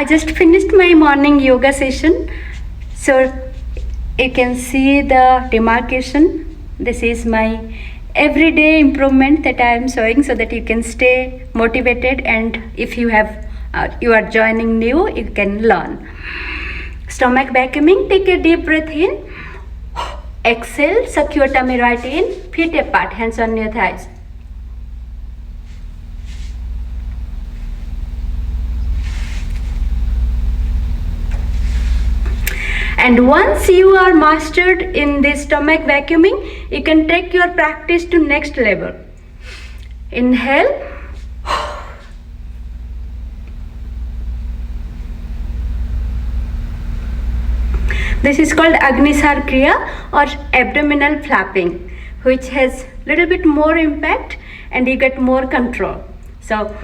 I just finished my morning yoga session. So you can see the demarcation. This is my everyday improvement that I am showing so that you can stay motivated, and if you have you are joining new, you can learn. Stomach vacuuming. Take a deep breath in. Exhale, suck your tummy right in. Feet apart, hands on your thighs. And once you are mastered in this stomach vacuuming, you can take your practice to next level. Inhale. This is called Agnisar Kriya or abdominal flapping, which has little bit more impact and you get more control. So